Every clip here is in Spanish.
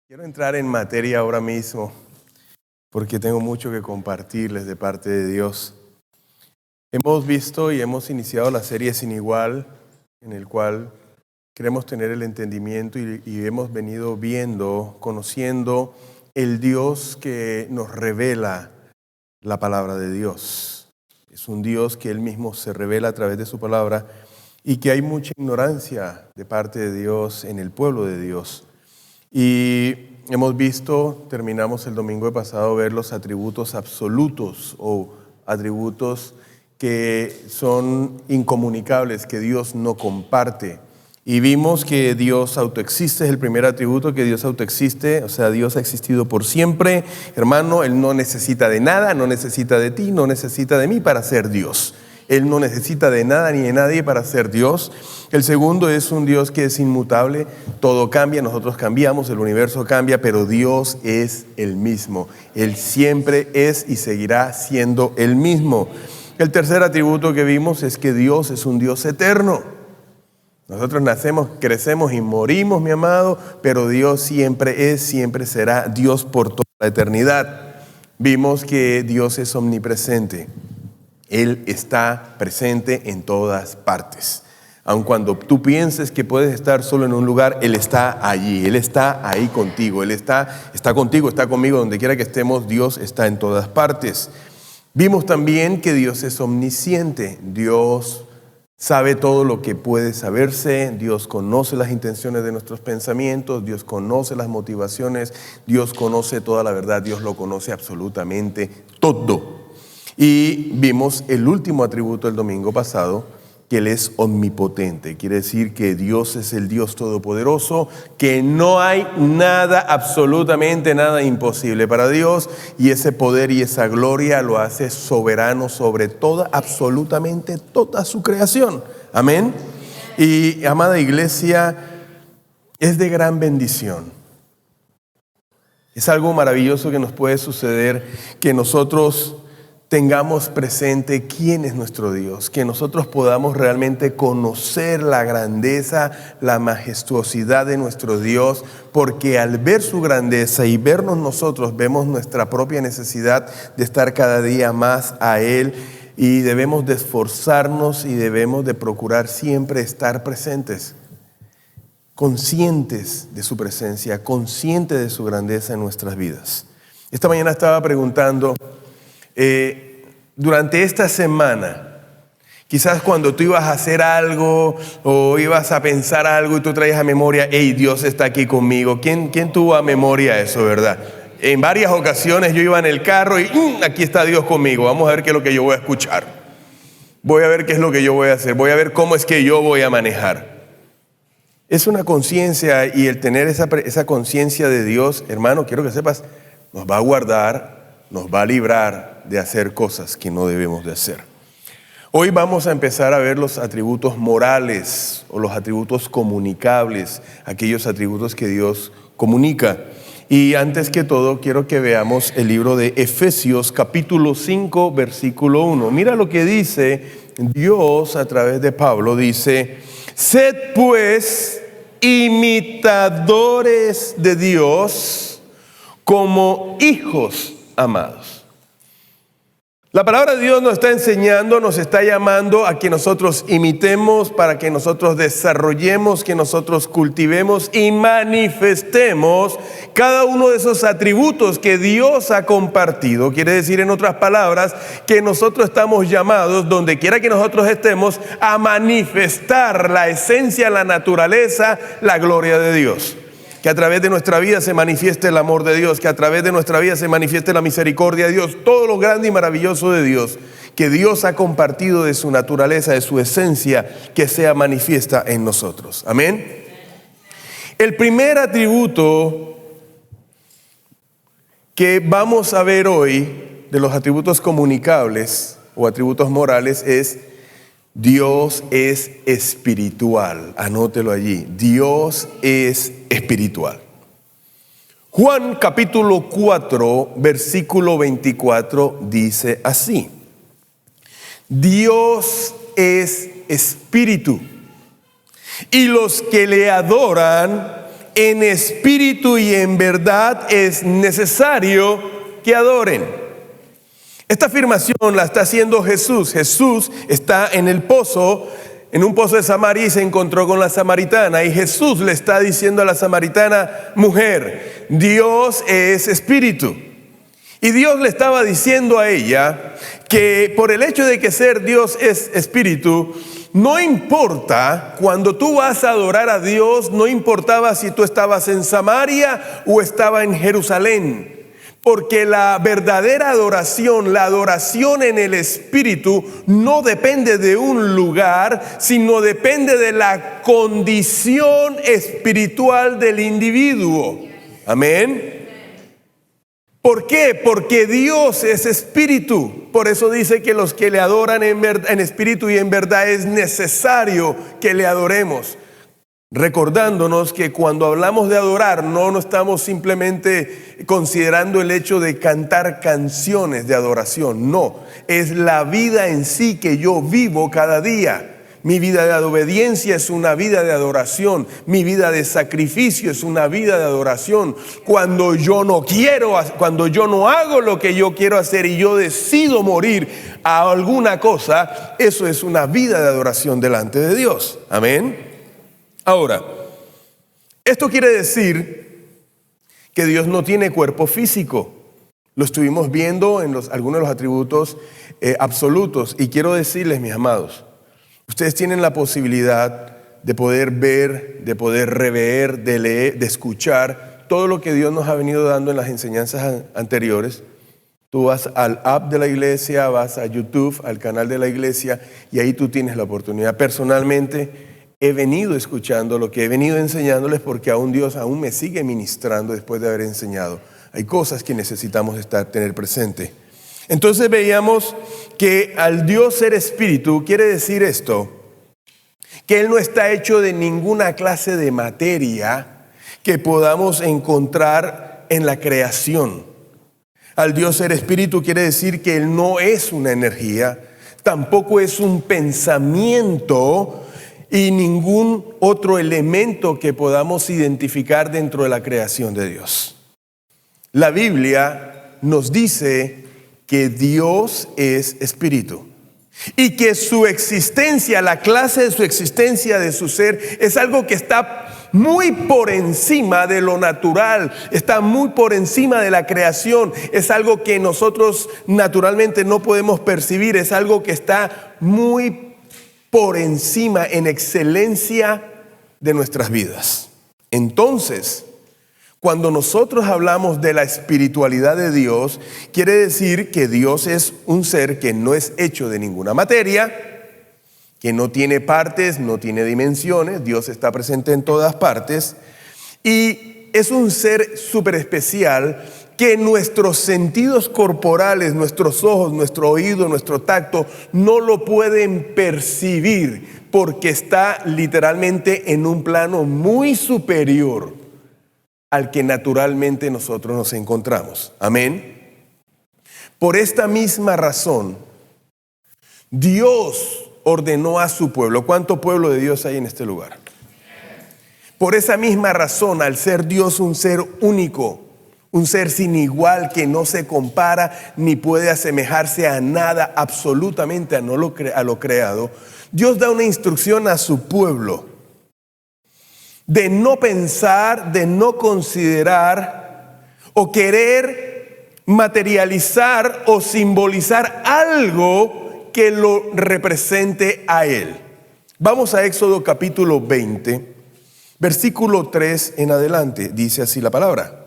Quiero entrar en materia ahora mismo porque tengo mucho que compartirles de parte de Dios. Hemos visto y hemos iniciado la serie Sin Igual, en el cual queremos tener el entendimiento y hemos venido viendo, conociendo el Dios que nos revela la palabra de Dios. Es un Dios que Él mismo se revela a través de su palabra y que hay mucha ignorancia de parte de Dios en el pueblo de Dios. Y hemos visto, terminamos el domingo pasado, ver los atributos absolutos o atributos que son incomunicables, que Dios no comparte. Y vimos que Dios autoexiste, es el primer atributo, que Dios autoexiste, o sea, Dios ha existido por siempre. Hermano, Él no necesita de nada, no necesita de ti, no necesita de mí para ser Dios. Él no necesita de nada ni de nadie para ser Dios. El segundo es un Dios que es inmutable, todo cambia, nosotros cambiamos, el universo cambia, pero Dios es el mismo. Él siempre es y seguirá siendo el mismo. El tercer atributo que vimos es que Dios es un Dios eterno. Nosotros nacemos, crecemos y morimos, mi amado, pero Dios siempre es, siempre será Dios por toda la eternidad. Vimos que Dios es omnipresente. Él está presente en todas partes. Aun cuando tú pienses que puedes estar solo en un lugar, Él está allí, Él está ahí contigo, Él está contigo, está conmigo, donde quiera que estemos, Dios está en todas partes. Vimos también que Dios es omnisciente, Dios sabe todo lo que puede saberse, Dios conoce las intenciones de nuestros pensamientos, Dios conoce las motivaciones, Dios conoce toda la verdad, Dios lo conoce absolutamente todo. Y vimos el último atributo el domingo pasado, que Él es omnipotente. Quiere decir que Dios es el Dios todopoderoso, que no hay nada, absolutamente nada imposible para Dios. Y ese poder y esa gloria lo hace soberano sobre toda, absolutamente toda su creación. Amén. Y amada iglesia, es de gran bendición. Es algo maravilloso que nos puede suceder, que nosotros tengamos presente quién es nuestro Dios, que nosotros podamos realmente conocer la grandeza, la majestuosidad de nuestro Dios, porque al ver su grandeza y vernos nosotros, vemos nuestra propia necesidad de estar cada día más a Él y debemos de esforzarnos y debemos de procurar siempre estar presentes, conscientes de su presencia, conscientes de su grandeza en nuestras vidas. Esta mañana estaba preguntando, durante esta semana, quizás cuando tú ibas a hacer algo o ibas a pensar algo y tú traías a memoria, hey, Dios está aquí conmigo. ¿Quién tuvo a memoria eso, verdad? En varias ocasiones yo iba en el carro y aquí está Dios conmigo. Vamos a ver qué es lo que yo voy a escuchar. Voy a ver qué es lo que yo voy a hacer. Voy a ver cómo es que yo voy a manejar. Es una conciencia, y el tener esa conciencia de Dios, hermano, quiero que sepas, nos va a guardar, nos va a librar de hacer cosas que no debemos de hacer. Hoy vamos a empezar a ver los atributos morales o los atributos comunicables, aquellos atributos que Dios comunica. Y antes que todo, quiero que veamos el libro de Efesios, capítulo 5, versículo 1. Mira lo que dice Dios a través de Pablo. Dice: sed pues imitadores de Dios como hijos amados. La palabra de Dios nos está enseñando, nos está llamando a que nosotros imitemos, para que nosotros desarrollemos, que nosotros cultivemos y manifestemos cada uno de esos atributos que Dios ha compartido. Quiere decir, en otras palabras, que nosotros estamos llamados, donde quiera que nosotros estemos, a manifestar la esencia, la naturaleza, la gloria de Dios. Que a través de nuestra vida se manifieste el amor de Dios, que a través de nuestra vida se manifieste la misericordia de Dios, todo lo grande y maravilloso de Dios, que Dios ha compartido de su naturaleza, de su esencia, que sea manifiesta en nosotros. Amén. El primer atributo que vamos a ver hoy de los atributos comunicables o atributos morales es: Dios es espiritual. Anótelo allí. Dios es espiritual. Juan capítulo 4, versículo 24 dice así: Dios es espíritu, y los que le adoran en espíritu y en verdad es necesario que adoren. Esta afirmación la está haciendo Jesús. Jesús está en el pozo, en un pozo de Samaria, y se encontró con la samaritana. Y Jesús le está diciendo a la samaritana: mujer, Dios es espíritu. Y Dios le estaba diciendo a ella que por el hecho de que ser Dios es espíritu, no importa cuando tú vas a adorar a Dios, no importaba si tú estabas en Samaria o estaba en Jerusalén. Porque la verdadera adoración, la adoración en el Espíritu, no depende de un lugar, sino depende de la condición espiritual del individuo. Amén. ¿Por qué? Porque Dios es espíritu. Por eso dice que los que le adoran en espíritu y en verdad es necesario que le adoremos. Recordándonos que cuando hablamos de adorar, no estamos simplemente considerando el hecho de cantar canciones de adoración. No, es la vida en sí que yo vivo cada día. Mi vida de obediencia es una vida de adoración. Mi vida de sacrificio es una vida de adoración. Cuando yo no quiero, cuando yo no hago lo que yo quiero hacer y yo decido morir a alguna cosa, eso es una vida de adoración delante de Dios. Amén. Ahora, esto quiere decir que Dios no tiene cuerpo físico. Lo estuvimos viendo en algunos de los atributos absolutos. Y quiero decirles, mis amados, ustedes tienen la posibilidad de poder ver, de poder rever, de leer, de escuchar todo lo que Dios nos ha venido dando en las enseñanzas anteriores. Tú vas al app de la iglesia, vas a YouTube, al canal de la iglesia, y ahí tú tienes la oportunidad. Personalmente, he venido escuchando lo que he venido enseñándoles porque aún Dios aún me sigue ministrando después de haber enseñado. Hay cosas que necesitamos tener presente. Entonces veíamos que al Dios ser espíritu quiere decir esto, que Él no está hecho de ninguna clase de materia que podamos encontrar en la creación. Al Dios ser espíritu quiere decir que Él no es una energía, tampoco es un pensamiento y ningún otro elemento que podamos identificar dentro de la creación de Dios. La Biblia nos dice que Dios es espíritu y que su existencia, la clase de su existencia, de su ser, es algo que está muy por encima de lo natural, está muy por encima de la creación, es algo que nosotros naturalmente no podemos percibir, es algo que está muy por encima en excelencia de nuestras vidas. Entonces, cuando nosotros hablamos de la espiritualidad de Dios, quiere decir que Dios es un ser que no es hecho de ninguna materia, que no tiene partes, no tiene dimensiones. Dios está presente en todas partes y es un ser súper especial que nuestros sentidos corporales, nuestros ojos, nuestro oído, nuestro tacto, no lo pueden percibir porque está literalmente en un plano muy superior al que naturalmente nosotros nos encontramos. Amén. Por esta misma razón, Dios ordenó a su pueblo. ¿Cuánto pueblo de Dios hay en este lugar? Por esa misma razón, al ser Dios un ser único, un ser sin igual que no se compara ni puede asemejarse a nada, absolutamente a lo creado, Dios da una instrucción a su pueblo de no pensar, de no considerar o querer materializar o simbolizar algo que lo represente a Él. Vamos a Éxodo capítulo 20, versículo 3 en adelante. Dice así la palabra: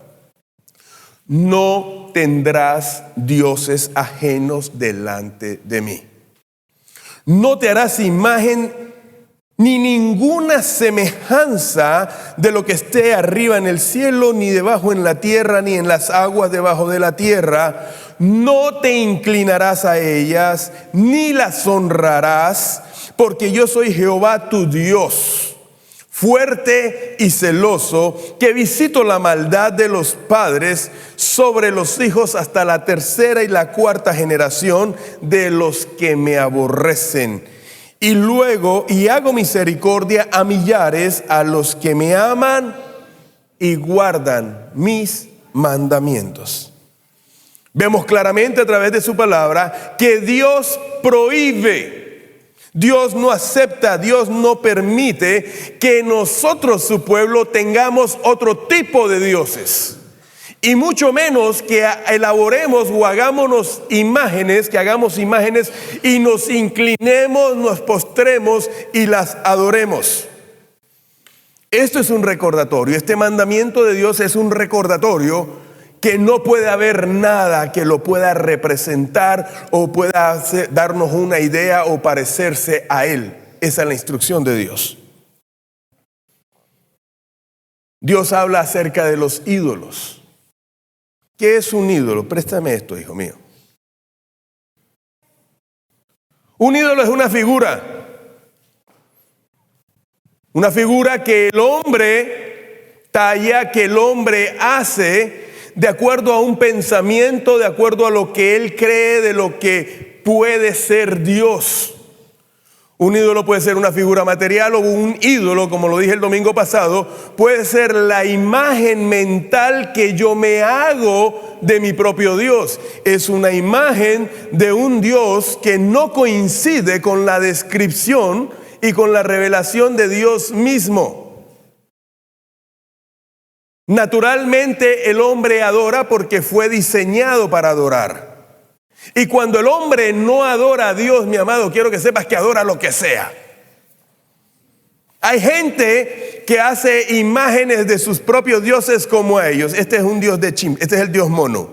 no tendrás dioses ajenos delante de mí. No te harás imagen ni ninguna semejanza de lo que esté arriba en el cielo, ni debajo en la tierra, ni en las aguas debajo de la tierra. No te inclinarás a ellas, ni las honrarás, porque yo soy Jehová tu Dios, fuerte y celoso, que visito la maldad de los padres sobre los hijos hasta la tercera y la cuarta generación de los que me aborrecen. Y luego, y hago misericordia a millares, a los que me aman y guardan mis mandamientos. Vemos claramente a través de su palabra que Dios prohíbe, Dios no acepta, Dios no permite que nosotros, su pueblo, tengamos otro tipo de dioses. Y mucho menos que elaboremos o hagamos imágenes y nos inclinemos, nos postremos y las adoremos. Esto es un recordatorio, este mandamiento de Dios es un recordatorio que no puede haber nada que lo pueda representar o pueda darnos una idea o parecerse a Él. Esa es la instrucción de Dios. Dios habla acerca de los ídolos. ¿Qué es un ídolo? Préstame esto, hijo mío. Un ídolo es una figura que el hombre talla, que el hombre hace de acuerdo a un pensamiento, de acuerdo a lo que él cree de lo que puede ser Dios. Un ídolo puede ser una figura material o un ídolo, como lo dije el domingo pasado, puede ser la imagen mental que yo me hago de mi propio Dios. Es una imagen de un Dios que no coincide con la descripción y con la revelación de Dios mismo. Naturalmente el hombre adora porque fue diseñado para adorar. Y cuando el hombre no adora a Dios, mi amado, quiero que sepas que adora lo que sea. Hay gente que hace imágenes de sus propios dioses como ellos. Este es un dios este es el dios mono.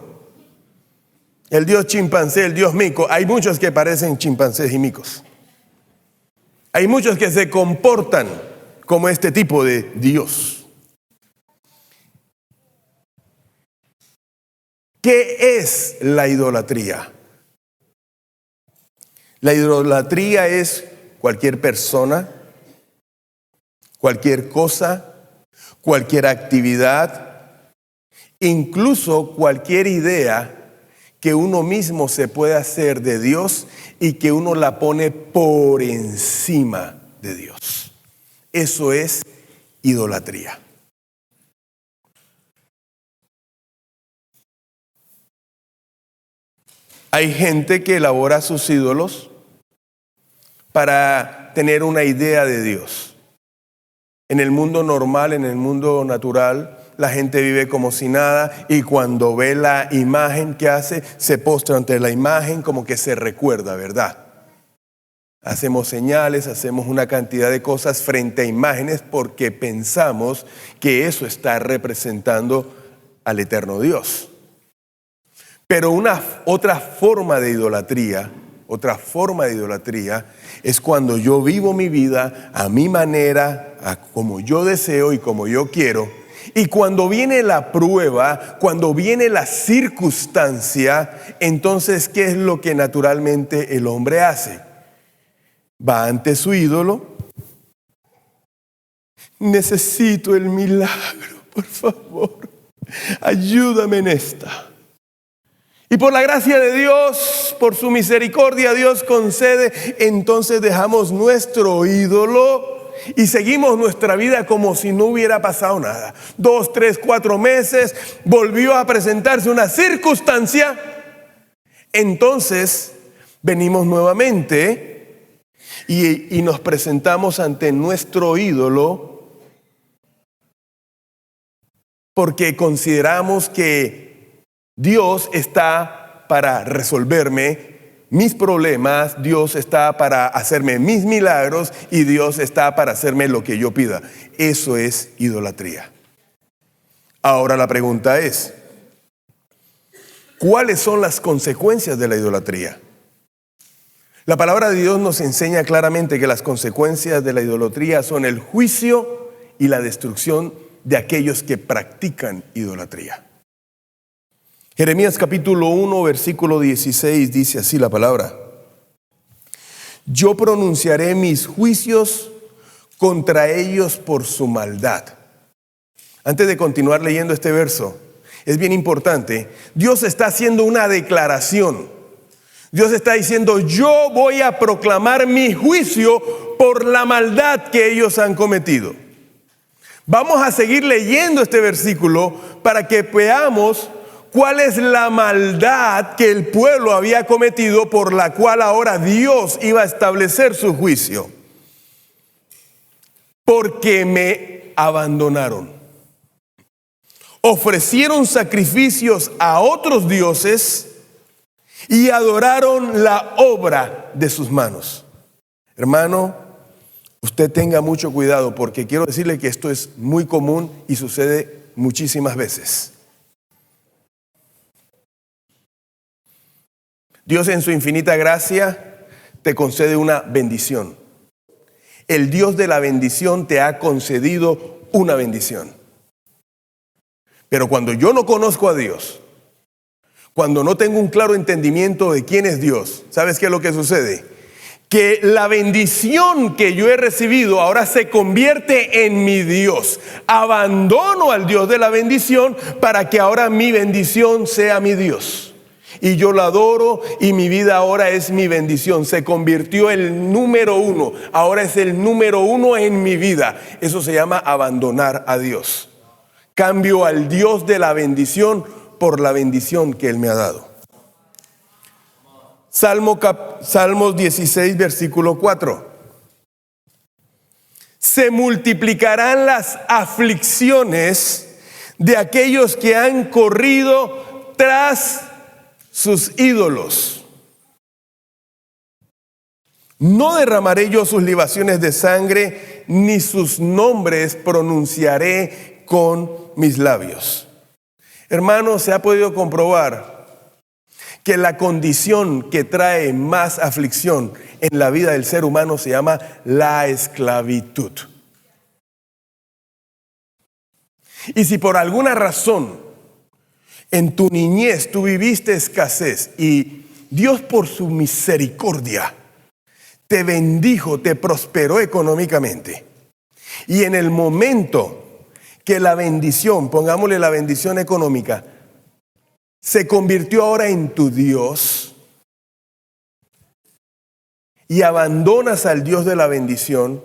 El dios chimpancé, el dios mico. Hay muchos que parecen chimpancés y micos. Hay muchos que se comportan como este tipo de dios. ¿Qué es la idolatría? La idolatría es cualquier persona, cualquier cosa, cualquier actividad, incluso cualquier idea que uno mismo se puede hacer de Dios y que uno la pone por encima de Dios. Eso es idolatría. Hay gente que elabora sus ídolos para tener una idea de Dios. En el mundo normal, en el mundo natural, la gente vive como si nada y cuando ve la imagen que hace, se postra ante la imagen como que se recuerda, ¿verdad? Hacemos señales, hacemos una cantidad de cosas frente a imágenes porque pensamos que eso está representando al eterno Dios. Pero otra forma de idolatría es cuando yo vivo mi vida a mi manera, como yo deseo y como yo quiero. Y cuando viene la prueba, cuando viene la circunstancia, entonces, ¿qué es lo que naturalmente el hombre hace? Va ante su ídolo. Necesito el milagro, por favor. Ayúdame en esta. Y por la gracia de Dios, por su misericordia, Dios concede. Entonces dejamos nuestro ídolo y seguimos nuestra vida como si no hubiera pasado nada. 2, 3, 4 meses, volvió a presentarse una circunstancia. Entonces venimos nuevamente y nos presentamos ante nuestro ídolo porque consideramos que Dios está para resolverme mis problemas, Dios está para hacerme mis milagros y Dios está para hacerme lo que yo pida. Eso es idolatría. Ahora la pregunta es, ¿cuáles son las consecuencias de la idolatría? La palabra de Dios nos enseña claramente que las consecuencias de la idolatría son el juicio y la destrucción de aquellos que practican idolatría. Jeremías capítulo 1, versículo 16 dice así la palabra: yo pronunciaré mis juicios contra ellos por su maldad. Antes de continuar leyendo este verso, es bien importante. Dios está haciendo una declaración. Dios está diciendo: yo voy a proclamar mi juicio por la maldad que ellos han cometido. Vamos a seguir leyendo este versículo para que veamos cuál es la maldad que el pueblo había cometido, por la cual ahora Dios iba a establecer su juicio. Porque me abandonaron. Ofrecieron sacrificios a otros dioses y adoraron la obra de sus manos. Hermano, usted tenga mucho cuidado, porque quiero decirle que esto es muy común y sucede muchísimas veces. Dios, en su infinita gracia, te concede una bendición. El Dios de la bendición te ha concedido una bendición. Pero cuando yo no conozco a Dios, cuando no tengo un claro entendimiento de quién es Dios, ¿sabes qué es lo que sucede? Que la bendición que yo he recibido ahora se convierte en mi Dios. Abandono al Dios de la bendición para que ahora mi bendición sea mi Dios. Y yo lo adoro y mi vida ahora es mi bendición. Se convirtió el número uno. Ahora es el número uno en mi vida. Eso se llama abandonar a Dios. Cambio al Dios de la bendición por la bendición que Él me ha dado. Salmos 16, versículo 4. Se multiplicarán las aflicciones de aquellos que han corrido tras sus ídolos. No derramaré yo sus libaciones de sangre, ni sus nombres pronunciaré con mis labios. Hermanos, se ha podido comprobar que la condición que trae más aflicción en la vida del ser humano se llama la esclavitud. Y si por alguna razón en tu niñez tú viviste escasez y Dios, por su misericordia, te bendijo, te prosperó económicamente, y en el momento que la bendición, pongámosle la bendición económica, se convirtió ahora en tu Dios y abandonas al Dios de la bendición,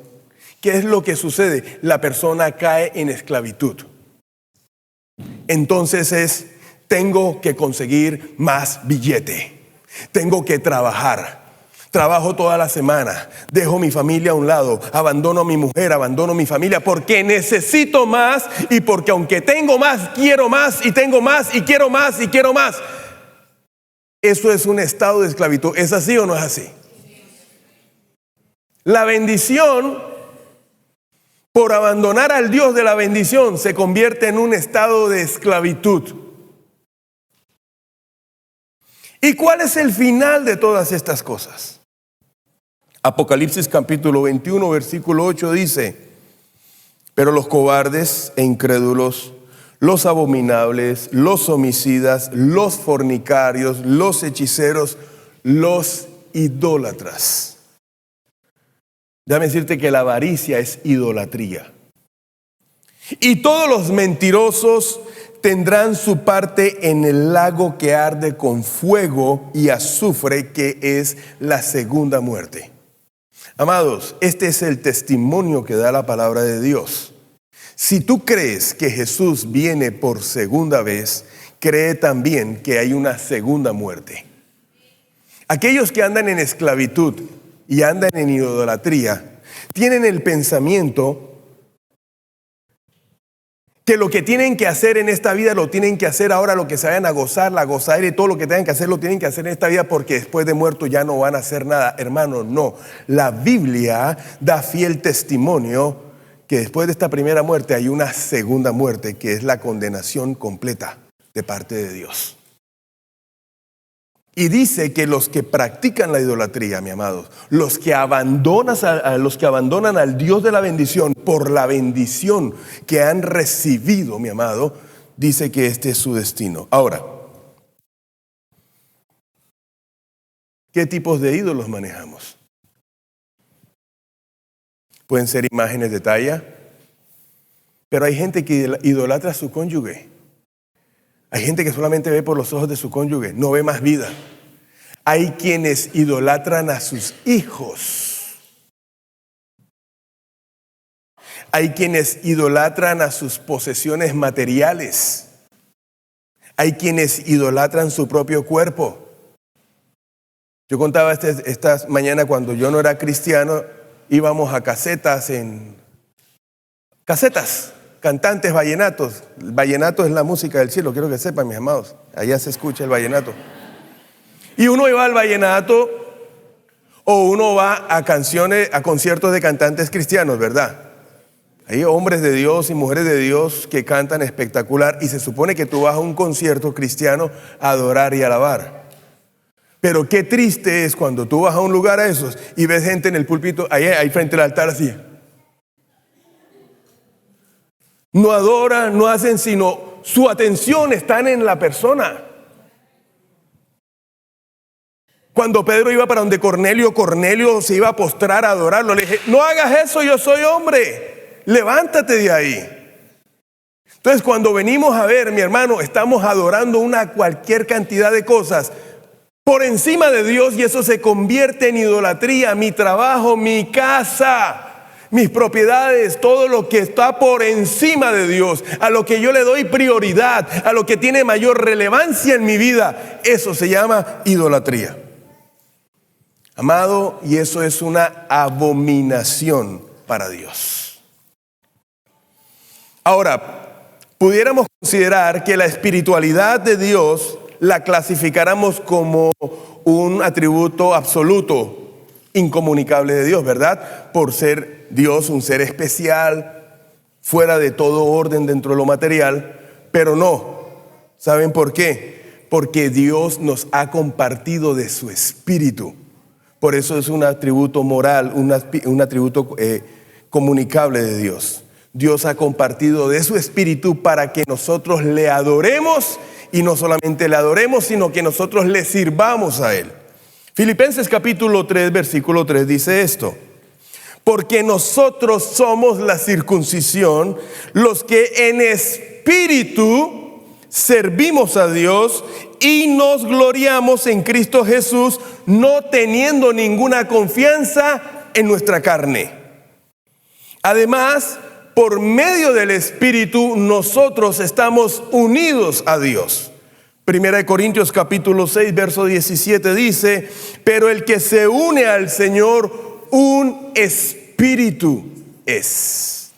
¿qué es lo que sucede? La persona cae en esclavitud. Entonces tengo que conseguir más billete, tengo que trabajar. Trabajo toda la semana, dejo mi familia a un lado, abandono a mi mujer, abandono mi familia porque necesito más, y porque aunque tengo más, quiero más y tengo más y quiero más y quiero más. Eso es un estado de esclavitud. ¿Es así o no es así? La bendición, por abandonar al Dios de la bendición, se convierte en un estado de esclavitud. ¿Y cuál es el final de todas estas cosas? Apocalipsis capítulo 21, versículo 8 dice: pero los cobardes e incrédulos, los abominables, los homicidas, los fornicarios, los hechiceros, los idólatras. Déjame decirte que la avaricia es idolatría. Y todos los mentirosos tendrán su parte en el lago que arde con fuego y azufre, que es la segunda muerte. Amados, este es el testimonio que da la palabra de Dios. Si tú crees que Jesús viene por segunda vez, cree también que hay una segunda muerte. Aquellos que andan en esclavitud y andan en idolatría tienen el pensamiento que lo que tienen que hacer en esta vida lo tienen que hacer ahora, lo que se vayan a gozar, la gozadera y todo lo que tengan que hacer lo tienen que hacer en esta vida, porque después de muerto ya no van a hacer nada. Hermano, no. La Biblia da fiel testimonio que después de esta primera muerte hay una segunda muerte, que es la condenación completa de parte de Dios. Y dice que los que practican la idolatría, mi amados, los que abandonan al Dios de la bendición por la bendición que han recibido, mi amado, dice que este es su destino. Ahora, ¿qué tipos de ídolos manejamos? Pueden ser imágenes de talla, pero hay gente que idolatra a su cónyuge. Hay gente que solamente ve por los ojos de su cónyuge, no ve más vida. Hay quienes idolatran a sus hijos. Hay quienes idolatran a sus posesiones materiales. Hay quienes idolatran su propio cuerpo. Yo contaba esta mañana, cuando yo no era cristiano, íbamos a casetas, cantantes vallenatos. El vallenato es la música del cielo, quiero que sepan, mis amados. Allá se escucha el vallenato. Y uno iba al vallenato o uno va a conciertos de cantantes cristianos, ¿verdad? Hay hombres de Dios y mujeres de Dios que cantan espectacular, y se supone que tú vas a un concierto cristiano a adorar y alabar. Pero qué triste es cuando tú vas a un lugar a esos y ves gente en el púlpito, ahí frente al altar así. No adoran, no hacen, sino su atención está en la persona. Cuando Pedro iba para donde Cornelio se iba a postrar a adorarlo. Le dije, no hagas eso, yo soy hombre. Levántate de ahí. Entonces, cuando venimos a ver, mi hermano, estamos adorando cualquier cantidad de cosas por encima de Dios, y eso se convierte en idolatría. Mi trabajo, mi casa, mis propiedades, todo lo que está por encima de Dios, a lo que yo le doy prioridad, a lo que tiene mayor relevancia en mi vida, eso se llama idolatría. Amado, y eso es una abominación para Dios. Ahora, pudiéramos considerar que la espiritualidad de Dios la clasificáramos como un atributo absoluto, incomunicable de Dios, ¿verdad? Por ser Dios un ser especial, fuera de todo orden dentro de lo material, pero no. ¿Saben por qué? Porque Dios nos ha compartido de su espíritu. Por eso es un atributo moral, un atributo comunicable de Dios. Dios ha compartido de su espíritu para que nosotros le adoremos, y no solamente le adoremos, sino que nosotros le sirvamos a Él. Filipenses capítulo 3, versículo 3 dice esto: porque nosotros somos la circuncisión, los que en espíritu servimos a Dios y nos gloriamos en Cristo Jesús, no teniendo ninguna confianza en nuestra carne. Además, por medio del Espíritu nosotros estamos unidos a Dios. Primera de Corintios capítulo 6, verso 17 dice: pero el que se une al Señor, un espíritu es.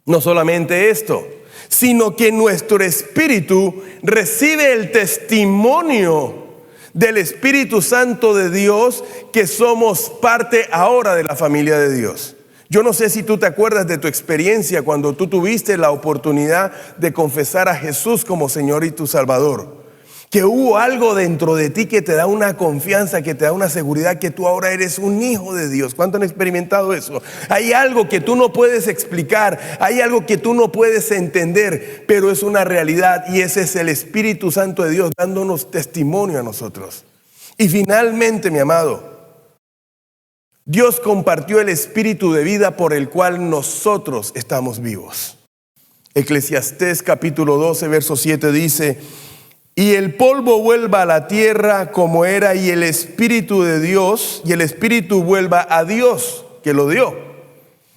No solamente esto, sino que nuestro espíritu recibe el testimonio del Espíritu Santo de Dios, que somos parte ahora de la familia de Dios. Yo no sé si tú te acuerdas de tu experiencia cuando tú tuviste la oportunidad de confesar a Jesús como Señor y tu Salvador. Que hubo algo dentro de ti que te da una confianza, que te da una seguridad que tú ahora eres un hijo de Dios. ¿Cuánto han experimentado eso? Hay algo que tú no puedes explicar, hay algo que tú no puedes entender, pero es una realidad, y ese es el Espíritu Santo de Dios dándonos testimonio a nosotros. Y finalmente, mi amado, Dios compartió el espíritu de vida por el cual nosotros estamos vivos. Eclesiastés capítulo 12, verso 7 dice: y el polvo vuelva a la tierra como era, y el espíritu de Dios, y el espíritu vuelva a Dios que lo dio.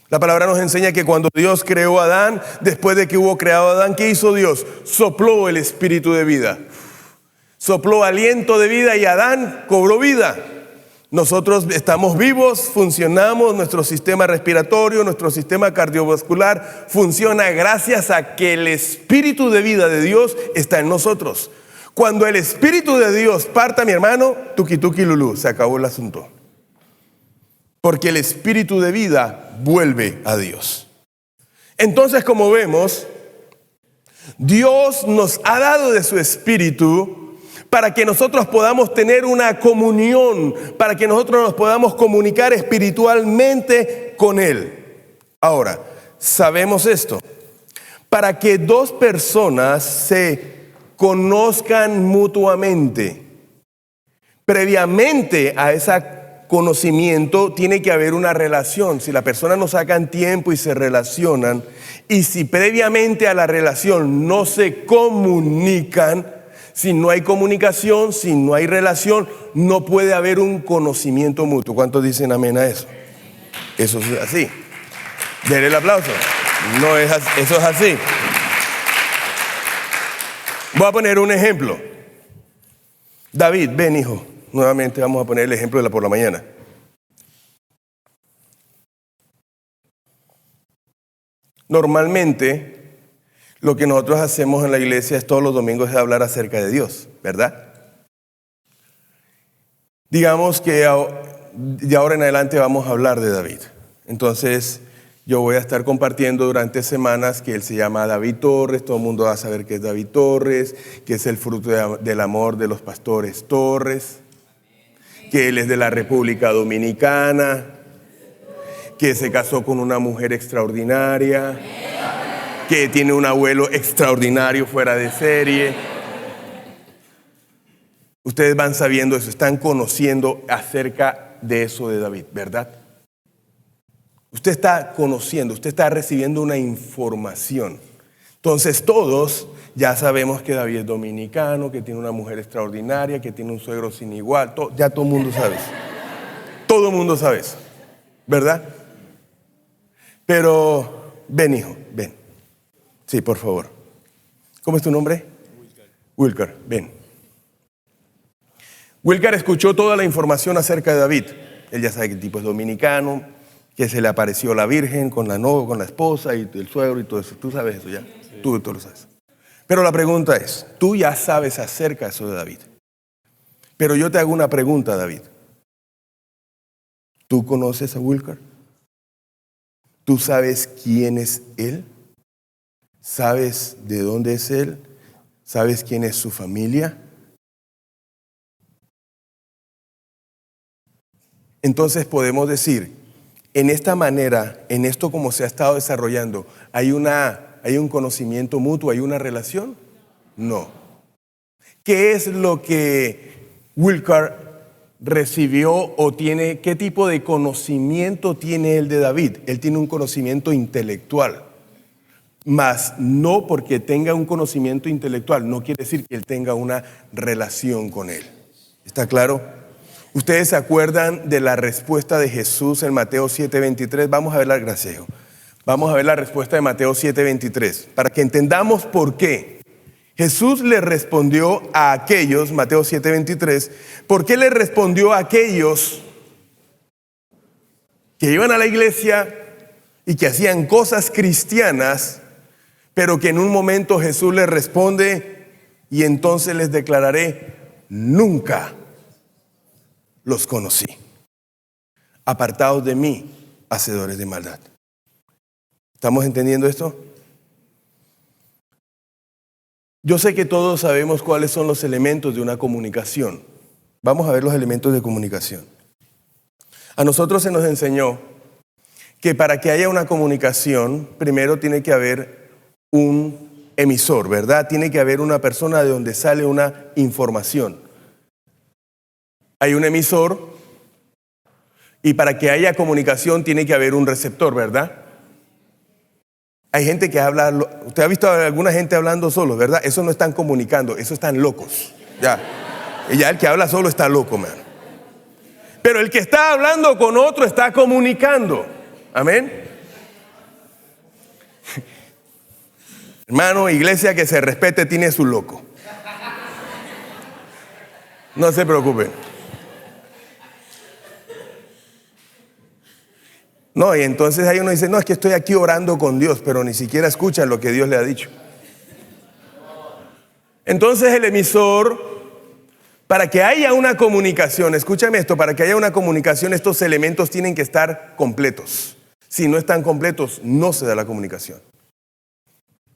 La palabra nos enseña que cuando Dios creó a Adán, después de que hubo creado a Adán, ¿qué hizo Dios? Sopló el espíritu de vida. Sopló aliento de vida, y Adán cobró vida. Nosotros estamos vivos, funcionamos, nuestro sistema respiratorio, nuestro sistema cardiovascular funciona gracias a que el espíritu de vida de Dios está en nosotros. Cuando el espíritu de Dios parta, mi hermano, tuki tuki lulú, se acabó el asunto. Porque el espíritu de vida vuelve a Dios. Entonces, como vemos, Dios nos ha dado de su espíritu para que nosotros podamos tener una comunión, para que nosotros nos podamos comunicar espiritualmente con Él. Ahora, sabemos esto: para que dos personas se conozcan mutuamente, previamente a ese conocimiento tiene que haber una relación. Si la persona no sacan tiempo y se relacionan, y si previamente a la relación no se comunican, si no hay comunicación, si no hay relación, no puede haber un conocimiento mutuo. ¿Cuántos dicen amén a eso? Eso es así. Denle el aplauso. No es así, eso es así. Voy a poner un ejemplo. David, ven hijo. Nuevamente vamos a poner el ejemplo de la por la mañana. Normalmente, lo que nosotros hacemos en la iglesia es todos los domingos es hablar acerca de Dios, ¿verdad? Digamos que de ahora en adelante vamos a hablar de David. Entonces, yo voy a estar compartiendo durante semanas que él se llama David Torres. Todo el mundo va a saber que es David Torres, que es el fruto del amor de los pastores Torres, que él es de la República Dominicana, que se casó con una mujer extraordinaria, que tiene un abuelo extraordinario fuera de serie. Ustedes van sabiendo eso, están conociendo acerca de eso de David, ¿verdad? Usted está conociendo, usted está recibiendo una información. Entonces todos ya sabemos que David es dominicano, que tiene una mujer extraordinaria, que tiene un suegro sin igual. Ya todo el mundo sabe eso. Todo el mundo sabe eso, ¿verdad? Pero ven hijo, ven. Sí, por favor. ¿Cómo es tu nombre? Wilker, ven. Wilker escuchó toda la información acerca de David. Él ya sabe que el tipo es dominicano, que se le apareció la Virgen con la novia, con la esposa y el suegro y todo eso. Tú sabes eso ya. Sí. Tú lo sabes. Pero la pregunta es, tú ya sabes acerca de eso de David. Pero yo te hago una pregunta, David. ¿Tú conoces a Wilker? ¿Tú sabes quién es él? ¿Sabes de dónde es él? ¿Sabes quién es su familia? Entonces podemos decir, en esta manera, en esto como se ha estado desarrollando, ¿hay un conocimiento mutuo, hay una relación? No. ¿Qué es lo que Wilker recibió o tiene? ¿Qué tipo de conocimiento tiene él de David? Él tiene un conocimiento intelectual. Mas no porque tenga un conocimiento intelectual, no quiere decir que él tenga una relación con él. ¿Está claro? ¿Ustedes se acuerdan de la respuesta de Jesús en Mateo 7:23? Vamos a ver la gracia. Vamos a ver la respuesta de Mateo 7:23 para que entendamos por qué. Jesús le respondió a aquellos, Mateo 7:23, ¿por qué le respondió a aquellos que iban a la iglesia y que hacían cosas cristianas, pero que en un momento Jesús les responde y entonces les declararé, nunca los conocí. Apartados de mí, hacedores de maldad. ¿Estamos entendiendo esto? Yo sé que todos sabemos cuáles son los elementos de una comunicación. Vamos a ver los elementos de comunicación. A nosotros se nos enseñó que para que haya una comunicación, primero tiene que haber un emisor, ¿verdad? Tiene que haber una persona de donde sale una información. Hay un emisor y para que haya comunicación tiene que haber un receptor, ¿verdad? Hay gente que habla, usted ha visto a alguna gente hablando solo, ¿verdad? Eso no están comunicando, eso están locos. Ya el que habla solo está loco, man. Pero el que está hablando con otro está comunicando. Amén. Hermano, iglesia que se respete tiene su loco. No se preocupen. No, y entonces ahí uno dice, no, es que estoy aquí orando con Dios, pero ni siquiera escuchan lo que Dios le ha dicho. Entonces el emisor, para que haya una comunicación, escúchame esto, para que haya una comunicación, estos elementos tienen que estar completos. Si no están completos, no se da la comunicación.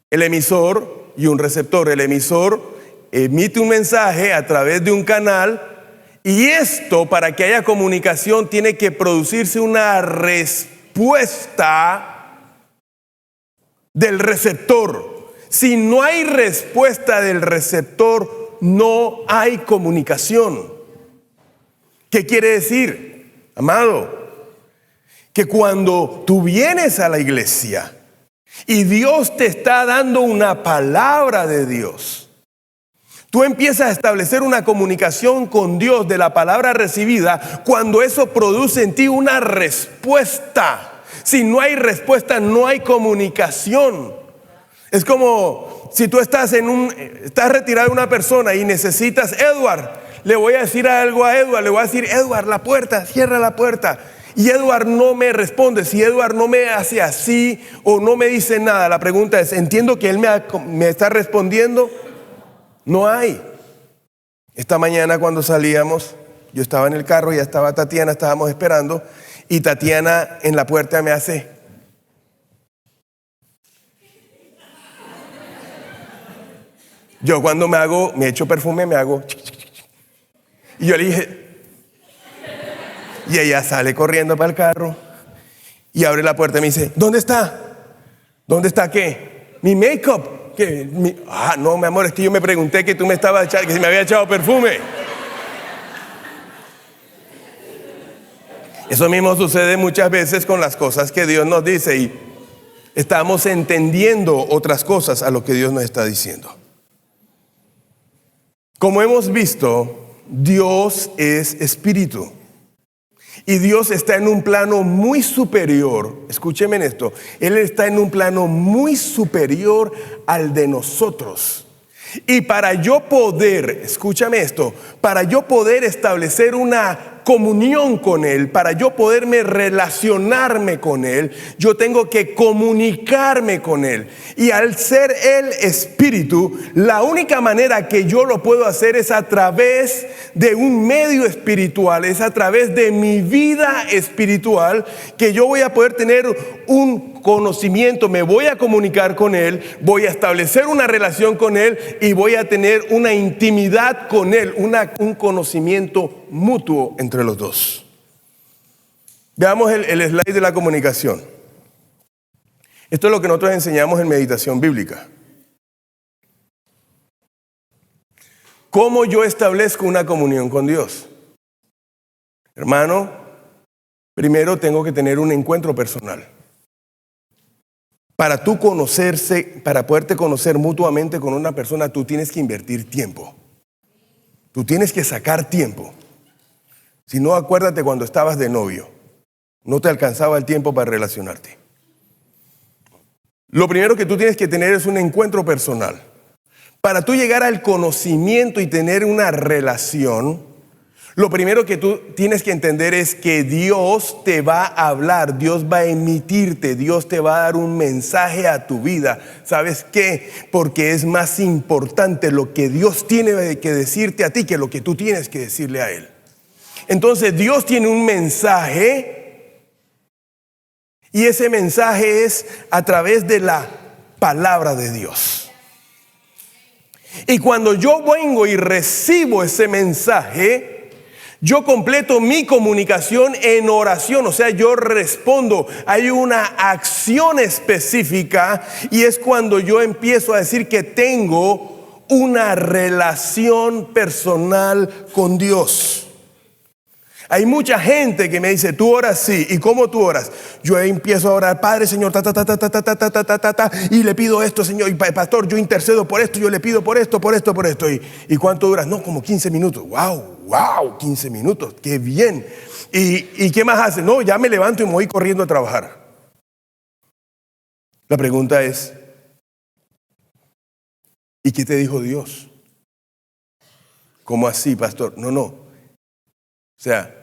El emisor y un receptor. El emisor emite un mensaje a través de un canal. Y esto, para que haya comunicación, tiene que producirse una respuesta del receptor. Si no hay respuesta del receptor, no hay comunicación. ¿Qué quiere decir, amado? Que cuando tú vienes a la iglesia y Dios te está dando una palabra de Dios, tú empiezas a establecer una comunicación con Dios de la palabra recibida cuando eso produce en ti una respuesta. Si no hay respuesta, no hay comunicación. Es como si tú estás retirado de una persona y necesitas, Edward, le voy a decir algo a Edward, le voy a decir, Edward, la puerta, cierra la puerta. Y Edward no me responde. Si Edward no me hace así o no me dice nada, la pregunta es, ¿entiendo que él me está respondiendo? No hay. Esta mañana cuando salíamos, yo estaba en el carro, ya estaba Tatiana, estábamos esperando, y Tatiana en la puerta me hace. Yo cuando me echo perfume, me hago. Y yo le dije, y ella sale corriendo para el carro y abre la puerta y me dice, ¿dónde está? ¿Dónde está qué? Mi make-up. ¿Qué? No, mi amor, es que yo me pregunté que tú me estabas echando, que si me había echado perfume. Eso mismo sucede muchas veces con las cosas que Dios nos dice y estamos entendiendo otras cosas a lo que Dios nos está diciendo. Como hemos visto, Dios es espíritu. Y Dios está en un plano muy superior. Escúcheme en esto. Él está en un plano muy superior al de nosotros. Y para yo poder, escúchame esto, para yo poder establecer una comunión con Él, para yo poderme relacionarme con Él, yo tengo que comunicarme con Él. Y al ser Él espíritu, la única manera que yo lo puedo hacer es a través de un medio espiritual, es a través de mi vida espiritual que yo voy a poder tener un conocimiento, me voy a comunicar con Él, voy a establecer una relación con Él y voy a tener una intimidad con Él, un conocimiento mutuo entre los dos. Veamos el slide de la comunicación. Esto es lo que nosotros enseñamos en meditación bíblica. ¿Cómo yo establezco una comunión con Dios? Hermano, primero tengo que tener un encuentro personal. Para tú conocerse, para poderte conocer mutuamente con una persona, tú tienes que invertir tiempo. Tú tienes que sacar tiempo. Si no, acuérdate cuando estabas de novio. No te alcanzaba el tiempo para relacionarte. Lo primero que tú tienes que tener es un encuentro personal. Para tú llegar al conocimiento y tener una relación, lo primero que tú tienes que entender es que Dios te va a hablar, Dios va a emitirte, Dios te va a dar un mensaje a tu vida. ¿Sabes qué? Porque es más importante lo que Dios tiene que decirte a ti que lo que tú tienes que decirle a Él. Entonces Dios tiene un mensaje y ese mensaje es a través de la palabra de Dios. Y cuando yo vengo y recibo ese mensaje, yo completo mi comunicación en oración, o sea, yo respondo. Hay una acción específica y es cuando yo empiezo a decir que tengo una relación personal con Dios. Hay mucha gente que me dice, tú oras sí. ¿Y cómo tú oras? Yo empiezo a orar, Padre, Señor, y le pido esto, Señor, y pastor, yo intercedo por esto, yo le pido por esto. ¿Y cuánto duras? No, como 15 minutos. Wow, 15 minutos, qué bien. ¿Y qué más haces? No, ya me levanto y me voy corriendo a trabajar. La pregunta es, ¿y qué te dijo Dios? ¿Cómo así, pastor? No. O sea,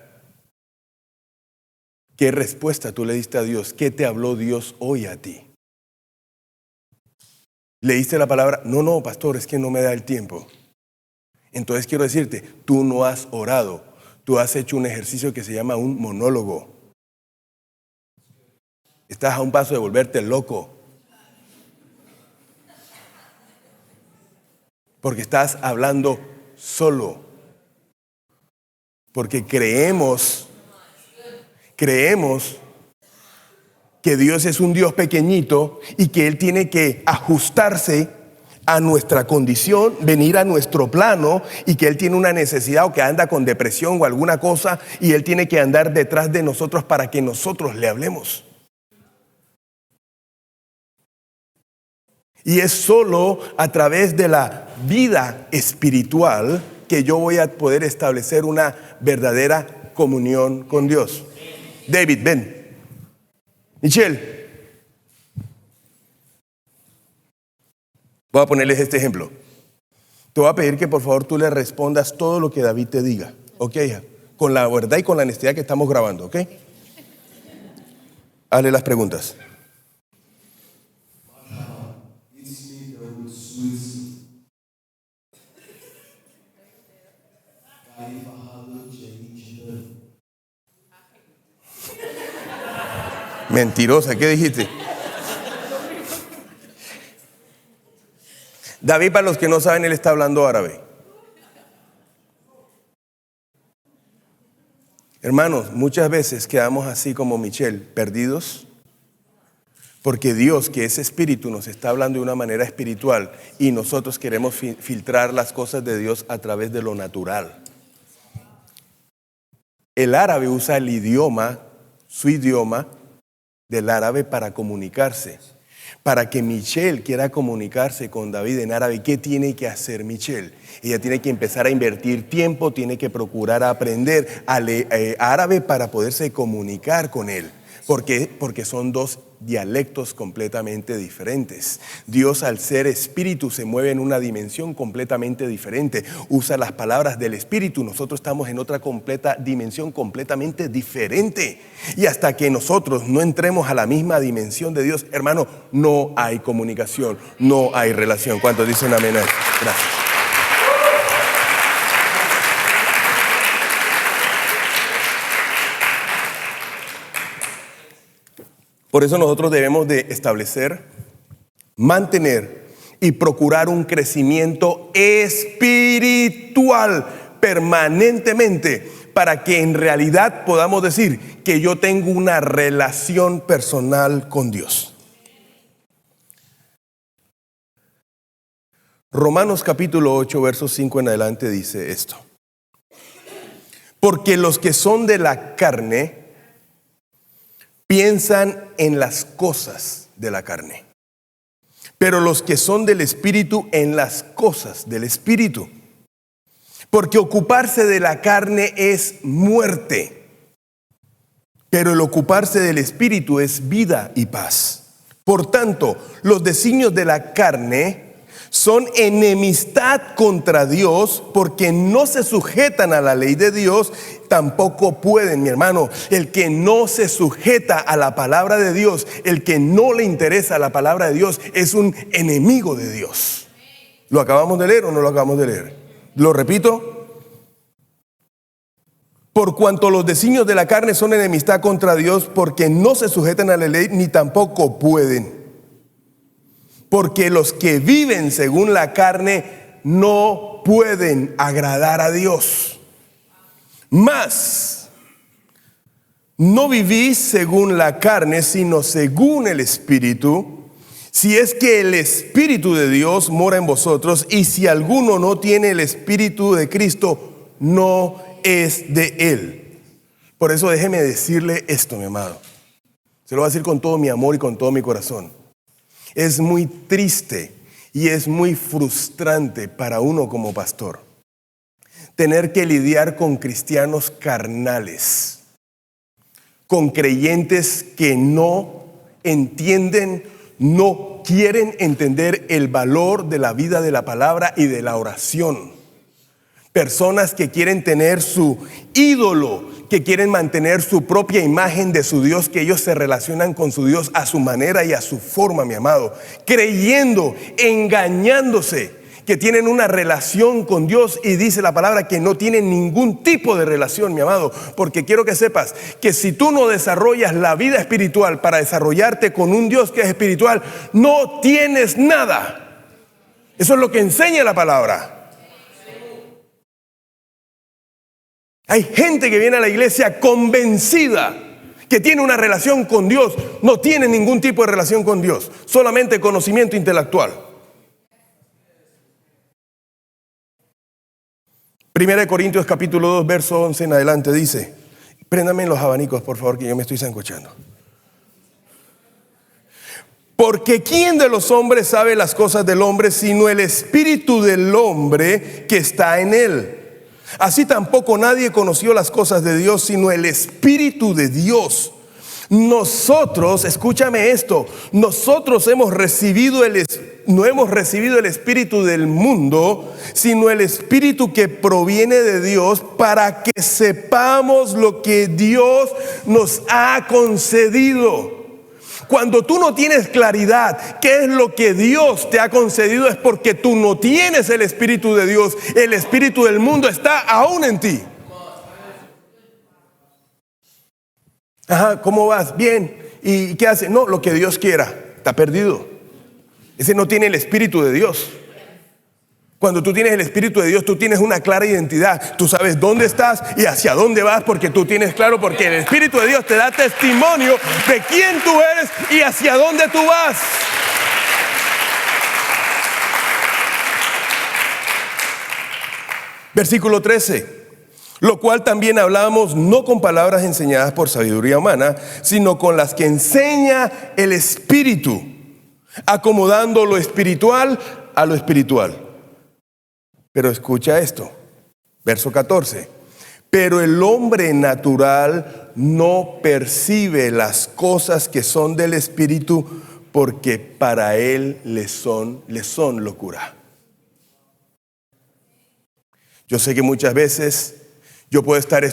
¿qué respuesta tú le diste a Dios? ¿Qué te habló Dios hoy a ti? ¿Leíste la palabra? No, pastor, es que no me da el tiempo. Entonces quiero decirte, tú no has orado. Tú has hecho un ejercicio que se llama un monólogo. Estás a un paso de volverte loco. Porque estás hablando solo. Porque creemos que Dios es un Dios pequeñito y que Él tiene que ajustarse a nuestra condición, venir a nuestro plano y que Él tiene una necesidad o que anda con depresión o alguna cosa y Él tiene que andar detrás de nosotros para que nosotros le hablemos. Y es solo a través de la vida espiritual que yo voy a poder establecer una verdadera comunión con Dios. David, ven. Michelle, voy a ponerles este ejemplo. Te voy a pedir que por favor tú le respondas todo lo que David te diga. ¿Ok, hija? Con la verdad y con la honestidad que estamos grabando, ¿ok? Hazle las preguntas. Mentirosa, ¿qué dijiste? David, para los que no saben, él está hablando árabe. Hermanos, muchas veces quedamos así como Michelle, perdidos, porque Dios, que es espíritu, nos está hablando de una manera espiritual y nosotros queremos filtrar las cosas de Dios a través de lo natural. El árabe usa el idioma, su idioma del árabe para comunicarse. Para que Michelle quiera comunicarse con David en árabe, ¿qué tiene que hacer Michelle? Ella tiene que empezar a invertir tiempo, tiene que procurar aprender árabe para poderse comunicar con él. ¿Por qué? Porque son dos dialectos completamente diferentes. Dios, al ser espíritu, se mueve en una dimensión completamente diferente. Usa las palabras del espíritu. Nosotros estamos en otra dimensión completamente diferente. Y hasta que nosotros no entremos a la misma dimensión de Dios, hermano, no hay comunicación, no hay relación. ¿Cuántos dicen amén? Gracias. Por eso nosotros debemos de establecer, mantener y procurar un crecimiento espiritual permanentemente para que en realidad podamos decir que yo tengo una relación personal con Dios. Romanos capítulo 8, versos 5 en adelante dice esto. Porque los que son de la carne piensan en las cosas de la carne, pero los que son del Espíritu en las cosas del Espíritu. Porque ocuparse de la carne es muerte, pero el ocuparse del Espíritu es vida y paz. Por tanto, los designios de la carne son enemistad contra Dios, porque no se sujetan a la ley de Dios, tampoco pueden, mi hermano. El que no se sujeta a la palabra de Dios, el que no le interesa la palabra de Dios, es un enemigo de Dios. ¿Lo acabamos de leer o no lo acabamos de leer? ¿Lo repito? Por cuanto los designios de la carne son enemistad contra Dios, porque no se sujetan a la ley, ni tampoco pueden. Porque los que viven según la carne no pueden agradar a Dios. Mas no vivís según la carne, sino según el Espíritu, si es que el Espíritu de Dios mora en vosotros. Y si alguno no tiene el Espíritu de Cristo, no es de él. Por eso déjeme decirle esto, mi amado. Se lo voy a decir con todo mi amor y con todo mi corazón. Es muy triste y es muy frustrante para uno como pastor tener que lidiar con cristianos carnales, con creyentes que no entienden, no quieren entender el valor de la vida de la palabra y de la oración. Personas que quieren tener su ídolo, que quieren mantener su propia imagen de su Dios, que ellos se relacionan con su Dios a su manera y a su forma, mi amado, creyendo, engañándose que tienen una relación con Dios, y dice la palabra que no tienen ningún tipo de relación, mi amado, porque quiero que sepas que si tú no desarrollas la vida espiritual para desarrollarte con un Dios que es espiritual, no tienes nada. Eso es lo que enseña la palabra. Hay gente que viene a la iglesia convencida que tiene una relación con Dios. No tiene ningún tipo de relación con Dios, solamente conocimiento intelectual. 1 Corintios capítulo 2, verso 11 en adelante dice, préndame los abanicos por favor, que yo me estoy sancochando. Porque ¿quién de los hombres sabe las cosas del hombre sino el espíritu del hombre que está en él? Así tampoco nadie conoció las cosas de Dios sino el Espíritu de Dios. Nosotros, escúchame esto, nosotros no hemos recibido el espíritu del mundo, sino el espíritu que proviene de Dios, para que sepamos lo que Dios nos ha concedido. Cuando tú no tienes claridad qué es lo que Dios te ha concedido, es porque tú no tienes el espíritu de Dios. El espíritu del mundo está aún en ti. Ajá, ¿cómo vas? Bien. ¿Y qué hace? No, lo que Dios quiera. Está perdido. Ese no tiene el espíritu de Dios. Cuando tú tienes el espíritu de Dios, tú tienes una clara identidad. Tú sabes dónde estás y hacia dónde vas, porque tú tienes claro, porque el espíritu de Dios te da testimonio de quién tú eres y hacia dónde tú vas. Versículo 13. Lo cual también hablamos no con palabras enseñadas por sabiduría humana, sino con las que enseña el Espíritu, acomodando lo espiritual a lo espiritual. Pero escucha esto, verso 14. Pero el hombre natural no percibe las cosas que son del Espíritu, porque para él le son locura. Yo sé que muchas veces yo puedo estar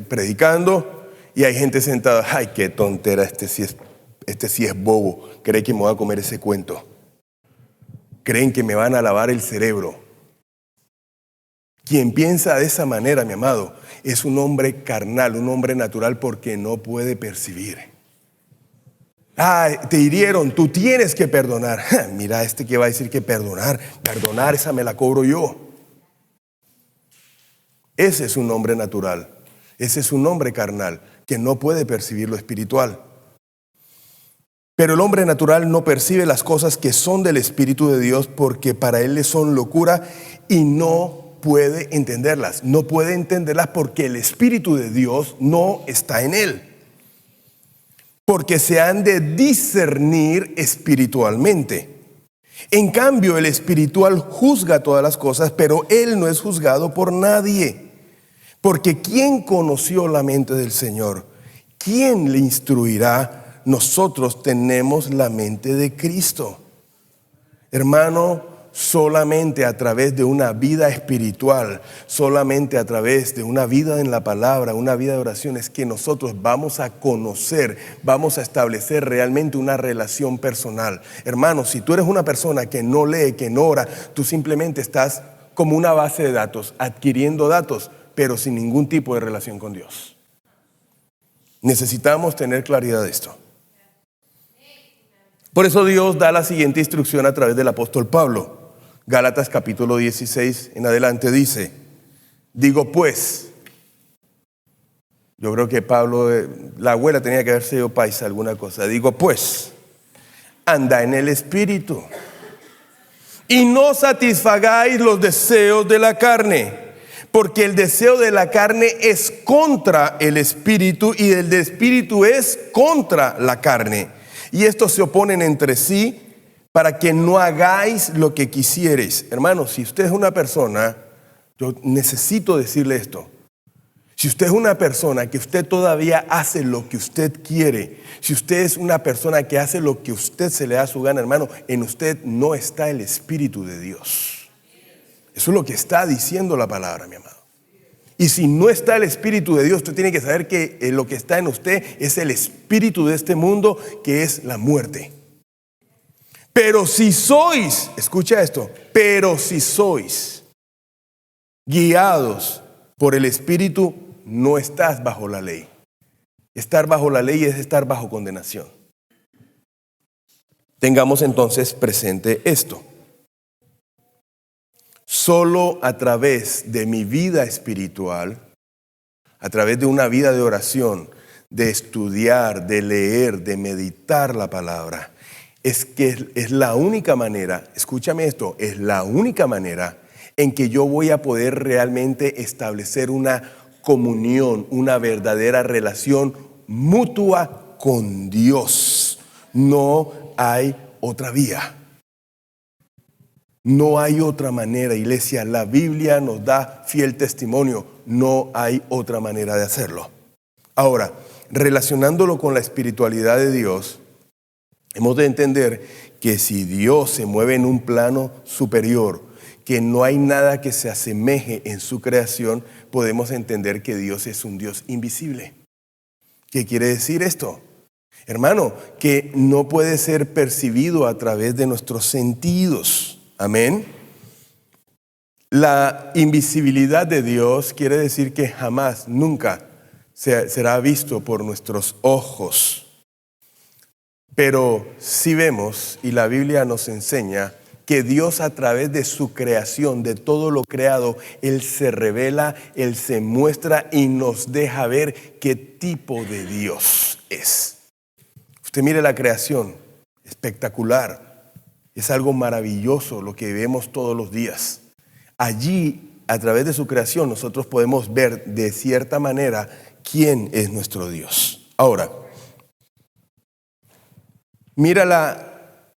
predicando y hay gente sentada. Ay, qué tontera, este sí es bobo. Cree que me voy a comer ese cuento. Creen que me van a lavar el cerebro. Quien piensa de esa manera, mi amado, es un hombre carnal, un hombre natural, porque no puede percibir. Te hirieron, tú tienes que perdonar. Mira, que va a decir que perdonar, esa me la cobro yo. Ese es un hombre natural, ese es un hombre carnal que no puede percibir lo espiritual. Pero el hombre natural no percibe las cosas que son del Espíritu de Dios, porque para él le son locura y no puede entenderlas. No puede entenderlas porque el Espíritu de Dios no está en él. Porque se han de discernir espiritualmente. En cambio, el espiritual juzga todas las cosas, pero él no es juzgado por nadie. Porque ¿quién conoció la mente del Señor? ¿Quién le instruirá? Nosotros tenemos la mente de Cristo. Hermano, solamente a través de una vida espiritual, solamente a través de una vida en la palabra, una vida de oración, es que nosotros vamos a conocer, vamos a establecer realmente una relación personal. Hermano, si tú eres una persona que no lee, que no ora, tú simplemente estás como una base de datos, adquiriendo datos, pero sin ningún tipo de relación con Dios. Necesitamos tener claridad de esto. Por eso Dios da la siguiente instrucción a través del apóstol Pablo. Gálatas capítulo 16 en adelante dice: digo pues, yo creo que Pablo, la abuela tenía que haber sido paisa, alguna cosa. Digo pues, anda en el Espíritu y no satisfagáis los deseos de la carne. Porque el deseo de la carne es contra el Espíritu y el de Espíritu es contra la carne. Y estos se oponen entre sí para que no hagáis lo que quisiereis. Hermanos, si usted es una persona, yo necesito decirle esto. Si usted es una persona que usted todavía hace lo que usted quiere, si usted es una persona que hace lo que usted se le da su gana, hermano, en usted no está el Espíritu de Dios. Eso es lo que está diciendo la palabra, mi amado. Y si no está el Espíritu de Dios, usted tiene que saber que lo que está en usted es el espíritu de este mundo, que es la muerte. Pero si sois, escucha esto, pero si sois guiados por el Espíritu, no estás bajo la ley. Estar bajo la ley es estar bajo condenación. Tengamos entonces presente esto. Solo a través de mi vida espiritual, a través de una vida de oración, de estudiar, de leer, de meditar la palabra, es la única manera, escúchame esto, es la única manera en que yo voy a poder realmente establecer una comunión, una verdadera relación mutua con Dios. No hay otra vía. No hay otra manera, iglesia. La Biblia nos da fiel testimonio. No hay otra manera de hacerlo. Ahora, relacionándolo con la espiritualidad de Dios, hemos de entender que si Dios se mueve en un plano superior, que no hay nada que se asemeje en su creación, podemos entender que Dios es un Dios invisible. ¿Qué quiere decir esto? Hermano, que no puede ser percibido a través de nuestros sentidos. Amén. La invisibilidad de Dios quiere decir que jamás, nunca será visto por nuestros ojos. Pero sí vemos, y la Biblia nos enseña, que Dios a través de su creación, de todo lo creado, Él se revela, Él se muestra y nos deja ver qué tipo de Dios es. Usted mire la creación, espectacular, es algo maravilloso lo que vemos todos los días. Allí, a través de su creación, nosotros podemos ver de cierta manera quién es nuestro Dios. Ahora, mira la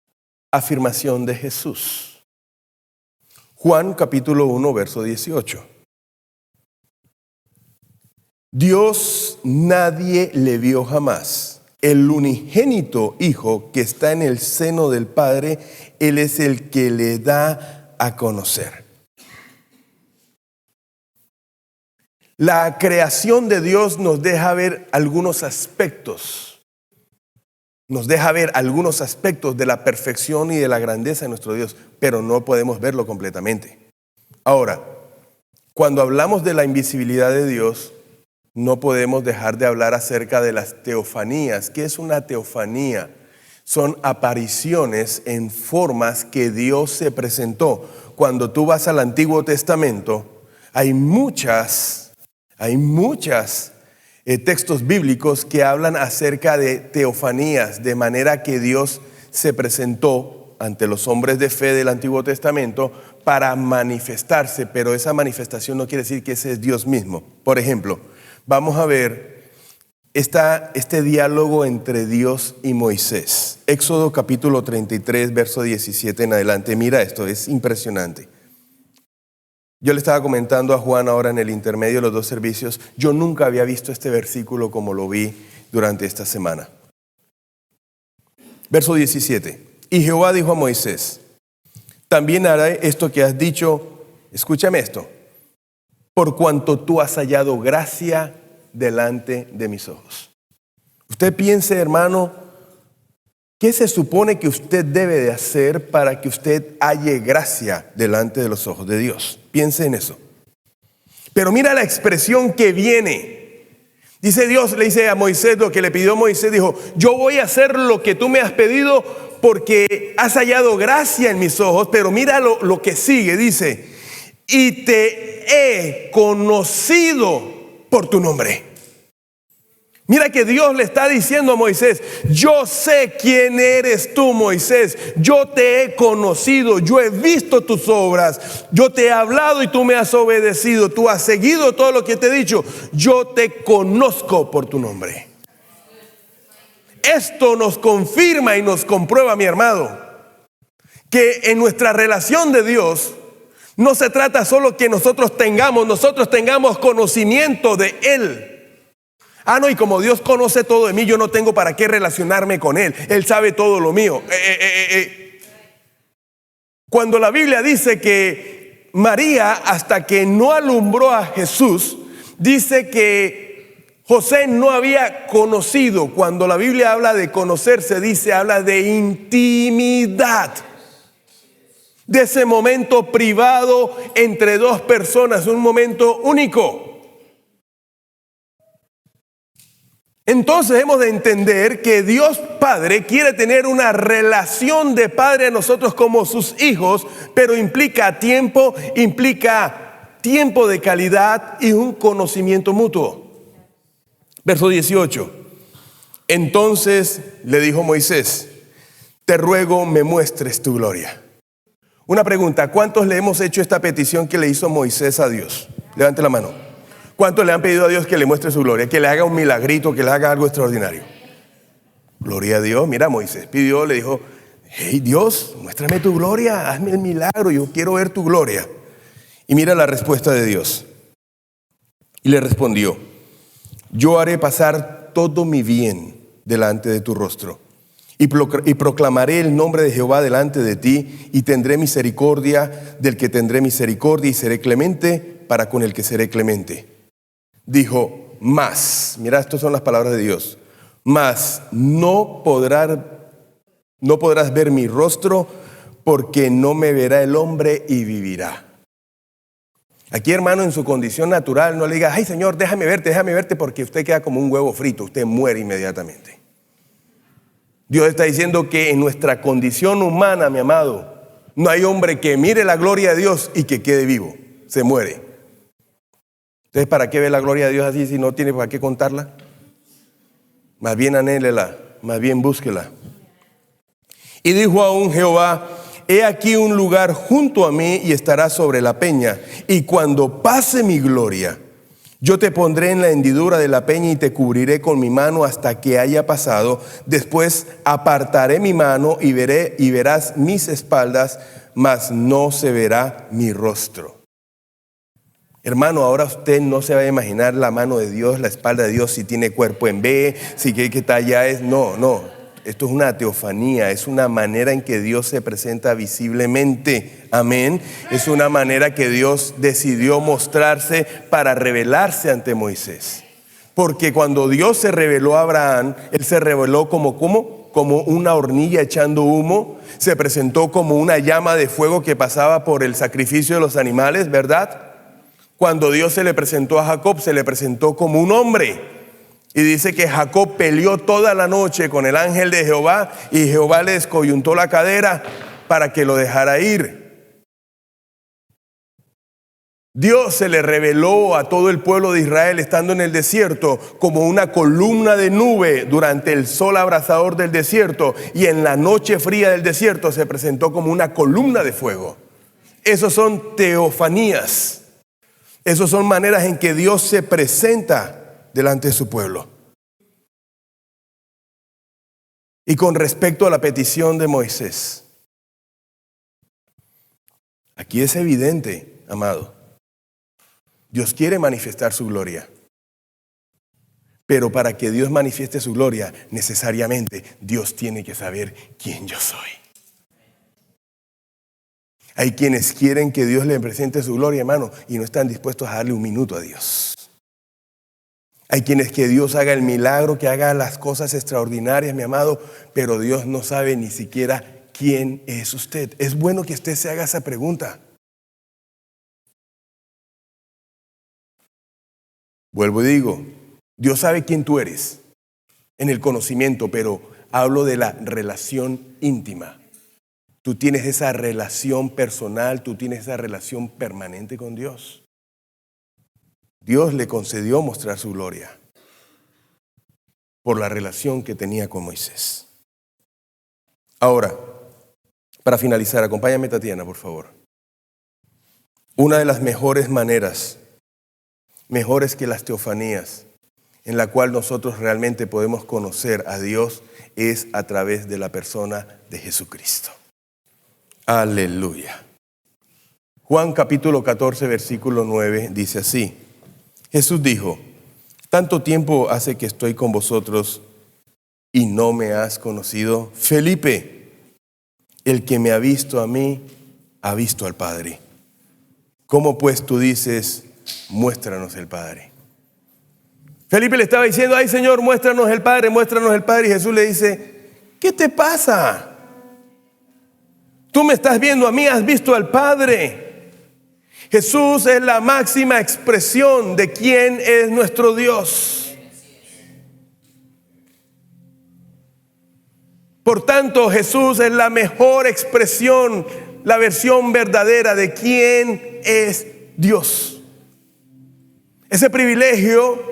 afirmación de Jesús. Juan capítulo 1, verso 18. Dios nadie le vio jamás. El unigénito Hijo que está en el seno del Padre, Él es el que le da a conocer. La creación de Dios nos deja ver algunos aspectos. Nos deja ver algunos aspectos de la perfección y de la grandeza de nuestro Dios, pero no podemos verlo completamente. Ahora, cuando hablamos de la invisibilidad de Dios, no podemos dejar de hablar acerca de las teofanías. ¿Qué es una teofanía? Son apariciones en formas que Dios se presentó. Cuando tú vas al Antiguo Testamento, hay muchas textos bíblicos que hablan acerca de teofanías, de manera que Dios se presentó ante los hombres de fe del Antiguo Testamento para manifestarse, pero esa manifestación no quiere decir que ese es Dios mismo. Por ejemplo, vamos a ver este diálogo entre Dios y Moisés. Éxodo capítulo 33, verso 17 en adelante. Mira esto, es impresionante. Yo le estaba comentando a Juan ahora en el intermedio de los dos servicios, yo nunca había visto este versículo como lo vi durante esta semana. Verso 17. Y Jehová dijo a Moisés, también haré esto que has dicho, escúchame esto, por cuanto tú has hallado gracia delante de mis ojos. Usted piense, hermano, ¿qué se supone que usted debe de hacer para que usted halle gracia delante de los ojos de Dios? Piense en eso. Pero mira la expresión que viene. Dice Dios, le dice a Moisés lo que le pidió Moisés, dijo, yo voy a hacer lo que tú me has pedido porque has hallado gracia en mis ojos, pero mira lo que sigue, dice, y te he conocido por tu nombre. Mira que Dios le está diciendo a Moisés, yo sé quién eres tú, Moisés, yo te he conocido, yo he visto tus obras, yo te he hablado y tú me has obedecido, tú has seguido todo lo que te he dicho, yo te conozco por tu nombre. Esto nos confirma y nos comprueba, mi hermano, que en nuestra relación de Dios no se trata solo que nosotros tengamos conocimiento de Él. No, y como Dios conoce todo de mí, yo no tengo para qué relacionarme con Él. Él sabe todo lo mío. Cuando la Biblia dice que María, hasta que no alumbró a Jesús, dice que José no había conocido. Cuando la Biblia habla de conocerse, habla de intimidad. De ese momento privado entre dos personas, un momento único. Entonces hemos de entender que Dios Padre quiere tener una relación de Padre a nosotros como sus hijos, pero implica tiempo de calidad y un conocimiento mutuo. Verso 18. Entonces le dijo Moisés, te ruego me muestres tu gloria. Una pregunta, ¿cuántos le hemos hecho esta petición que le hizo Moisés a Dios? Levante la mano. ¿Cuántos le han pedido a Dios que le muestre su gloria? Que le haga un milagrito, que le haga algo extraordinario. Gloria a Dios. Mira, Moisés pidió, le dijo, hey Dios, muéstrame tu gloria, hazme el milagro, yo quiero ver tu gloria. Y mira la respuesta de Dios. Y le respondió, yo haré pasar todo mi bien delante de tu rostro. Y proclamaré el nombre de Jehová delante de ti, y tendré misericordia del que tendré misericordia, y seré clemente para con el que seré clemente. Dijo, mas, mira, estas son las palabras de Dios, mas no podrás ver mi rostro, porque no me verá el hombre y vivirá. Aquí, hermano, en su condición natural, no le diga, ay, Señor, déjame verte, porque usted queda como un huevo frito, usted muere inmediatamente. Dios está diciendo que en nuestra condición humana, mi amado, no hay hombre que mire la gloria de Dios y que quede vivo, se muere. Entonces, ¿para qué ve la gloria de Dios así si no tiene para qué contarla? Más bien anhélela, más bien búsquela. Y dijo aún Jehová, he aquí un lugar junto a mí y estará sobre la peña. Y cuando pase mi gloria, yo te pondré en la hendidura de la peña y te cubriré con mi mano hasta que haya pasado. Después apartaré mi mano y verás mis espaldas, mas no se verá mi rostro. Hermano, ahora usted no se va a imaginar la mano de Dios, la espalda de Dios, si tiene cuerpo en B, si qué talla es. No. Esto es una teofanía, es una manera en que Dios se presenta visiblemente. Amén. Es una manera que Dios decidió mostrarse para revelarse ante Moisés. Porque cuando Dios se reveló a Abraham, Él se reveló como una hornilla echando humo. Se presentó como una llama de fuego que pasaba por el sacrificio de los animales, ¿verdad? Cuando Dios se le presentó a Jacob, se le presentó como un hombre. Y dice que Jacob peleó toda la noche con el ángel de Jehová y Jehová le descoyuntó la cadera para que lo dejara ir. Dios se le reveló a todo el pueblo de Israel estando en el desierto como una columna de nube durante el sol abrasador del desierto, y en la noche fría del desierto se presentó como una columna de fuego. Esos son teofanías. Esas son maneras en que Dios se presenta delante de su pueblo. Y con respecto a la petición de Moisés, aquí es evidente, amado, Dios quiere manifestar su gloria. Pero para que Dios manifieste su gloria, necesariamente Dios tiene que saber quién yo soy. Hay quienes quieren que Dios le presente su gloria, hermano, y no están dispuestos a darle un minuto a Dios. Hay quienes que Dios haga el milagro, que haga las cosas extraordinarias, mi amado, pero Dios no sabe ni siquiera quién es usted. Es bueno que usted se haga esa pregunta. Vuelvo y digo, Dios sabe quién tú eres en el conocimiento, pero hablo de la relación íntima. Tú tienes esa relación personal, tú tienes esa relación permanente con Dios. Dios le concedió mostrar su gloria por la relación que tenía con Moisés. Ahora, para finalizar, acompáñame, Tatiana, por favor. Una de las mejores maneras, mejores que las teofanías, en la cual nosotros realmente podemos conocer a Dios, es a través de la persona de Jesucristo. Aleluya. Juan capítulo 14, versículo 9 dice así. Jesús dijo, tanto tiempo hace que estoy con vosotros y no me has conocido. Felipe, el que me ha visto a mí, ha visto al Padre. ¿Cómo pues tú dices, muéstranos el Padre? Felipe le estaba diciendo, ay Señor, muéstranos el Padre, muéstranos el Padre. Y Jesús le dice, ¿qué te pasa? Tú me estás viendo a mí, has visto al Padre. Jesús es la máxima expresión de quién es nuestro Dios. Por tanto, Jesús es la mejor expresión, la versión verdadera de quién es Dios. Ese privilegio,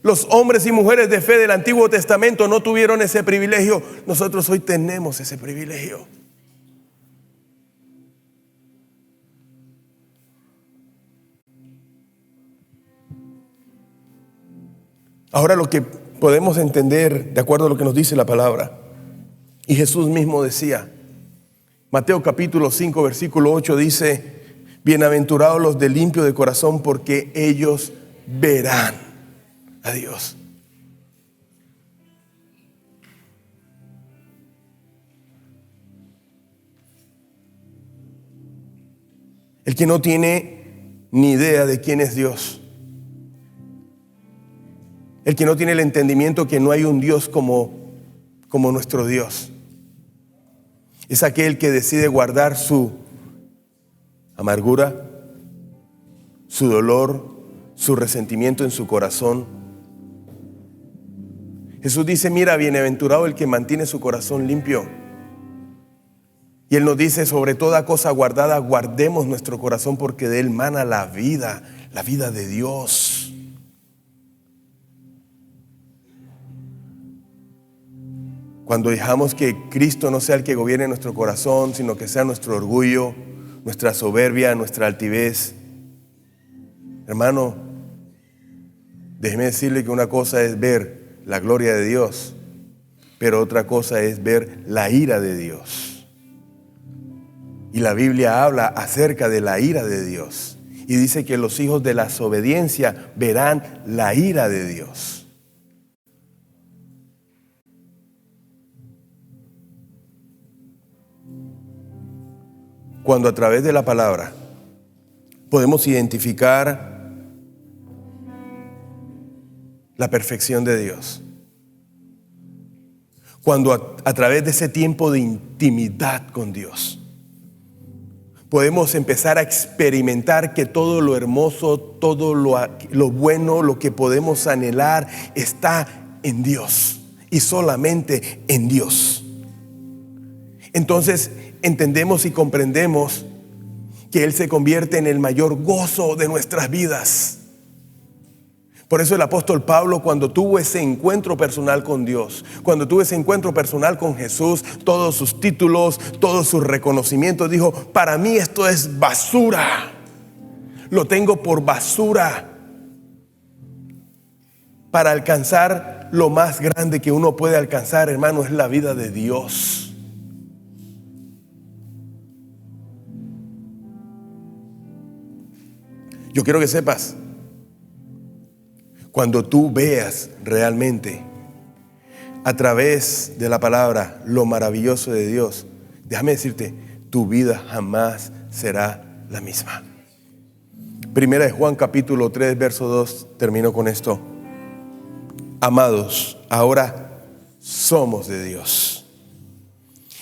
los hombres y mujeres de fe del Antiguo Testamento no tuvieron ese privilegio. Nosotros hoy tenemos ese privilegio. Ahora lo que podemos entender de acuerdo a lo que nos dice la palabra, y Jesús mismo decía, Mateo capítulo 5 versículo 8 dice, bienaventurados los de limpio de corazón, porque ellos verán a Dios. el que no tiene ni idea de quién es Dios, el que no tiene el entendimiento que no hay un Dios como nuestro Dios. Es aquel que decide guardar su amargura, su dolor, su resentimiento en su corazón. Jesús dice, mira, bienaventurado el que mantiene su corazón limpio. Y Él nos dice, sobre toda cosa guardada, guardemos nuestro corazón porque de él mana la vida de Dios. Cuando dejamos que Cristo no sea el que gobierne nuestro corazón, sino que sea nuestro orgullo, nuestra soberbia, nuestra altivez. Hermano, déjeme decirle que una cosa es ver la gloria de Dios, pero otra cosa es ver la ira de Dios. Y la Biblia habla acerca de la ira de Dios. Y dice que los hijos de la desobediencia verán la ira de Dios. Cuando a través de la palabra podemos identificar la perfección de Dios. Cuando a través de ese tiempo de intimidad con Dios podemos empezar a experimentar que todo lo hermoso, todo lo bueno, lo que podemos anhelar está en Dios y solamente en Dios. Entonces entendemos y comprendemos que Él se convierte en el mayor gozo de nuestras vidas. Por eso el apóstol Pablo, cuando tuvo ese encuentro personal con Dios, cuando tuvo ese encuentro personal con Jesús, todos sus títulos, todos sus reconocimientos, dijo, para mí esto es basura. Lo tengo por basura para alcanzar lo más grande que uno puede alcanzar, hermano, es la vida de Dios. Yo quiero que sepas, cuando tú veas realmente a través de la palabra lo maravilloso de Dios, déjame decirte, tu vida jamás será la misma. Primera de Juan capítulo 3 verso 2, termino con esto. Amados, ahora somos de Dios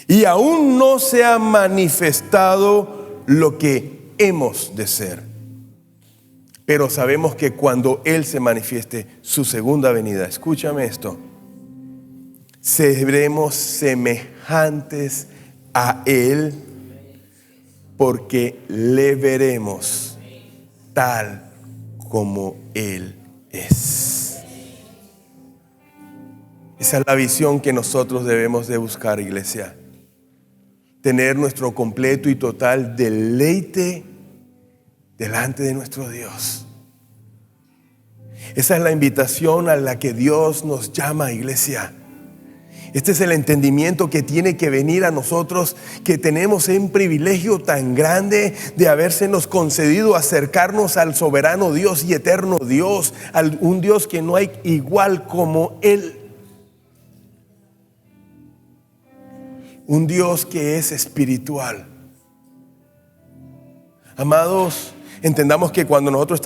y aún no se ha manifestado lo que hemos de ser. Pero sabemos que cuando Él se manifieste, su segunda venida, escúchame esto, seremos semejantes a Él porque le veremos tal como Él es. Esa es la visión que nosotros debemos de buscar, iglesia. Tener nuestro completo y total deleite delante de nuestro Dios. Esa es la invitación a la que Dios nos llama, iglesia. Este es el entendimiento que tiene que venir a nosotros, que tenemos un privilegio tan grande de habérsenos concedido acercarnos al soberano Dios y eterno Dios, a un Dios que no hay igual como Él. Un Dios que es espiritual. Amados, entendamos que cuando nosotros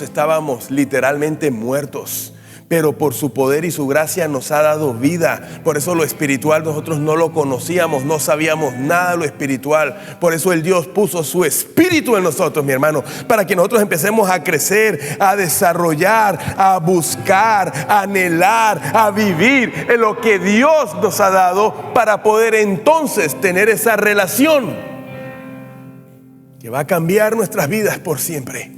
estábamos literalmente muertos. Pero por su poder y su gracia nos ha dado vida. Por eso lo espiritual nosotros no lo conocíamos, no sabíamos nada de lo espiritual. Por eso el Dios puso su espíritu en nosotros, mi hermano, para que nosotros empecemos a crecer, a desarrollar, a buscar, a anhelar, a vivir en lo que Dios nos ha dado, para poder entonces tener esa relación que va a cambiar nuestras vidas por siempre.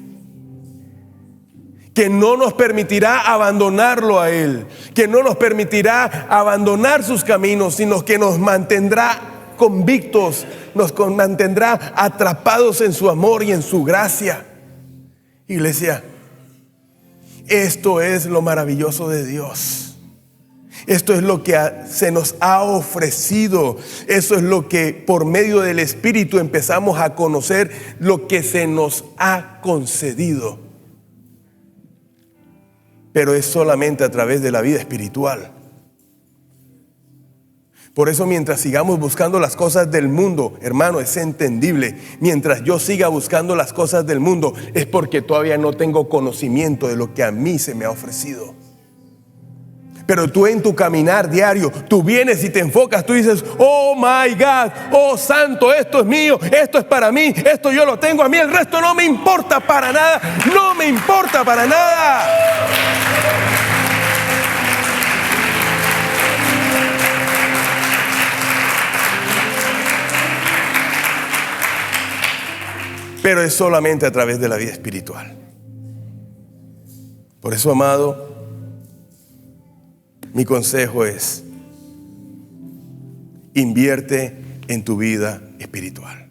Que no nos permitirá abandonarlo a Él, que no nos permitirá abandonar sus caminos, sino que nos mantendrá convictos, nos mantendrá atrapados en su amor y en su gracia. Iglesia, esto es lo maravilloso de Dios. Esto es lo que se nos ha ofrecido. Eso es lo que por medio del Espíritu empezamos a conocer, lo que se nos ha concedido. Pero es solamente a través de la vida espiritual. Por eso mientras sigamos buscando las cosas del mundo, hermano, es entendible. Mientras yo siga buscando las cosas del mundo es porque todavía no tengo conocimiento de lo que a mí se me ha ofrecido. Pero tú en tu caminar diario, tú vienes y te enfocas, tú dices, oh my God, oh santo, esto es mío, esto es para mí, esto yo lo tengo, a mí el resto no me importa para nada, no me importa para nada. Pero es solamente a través de la vida espiritual. Por eso, amado, mi consejo es: invierte en tu vida espiritual.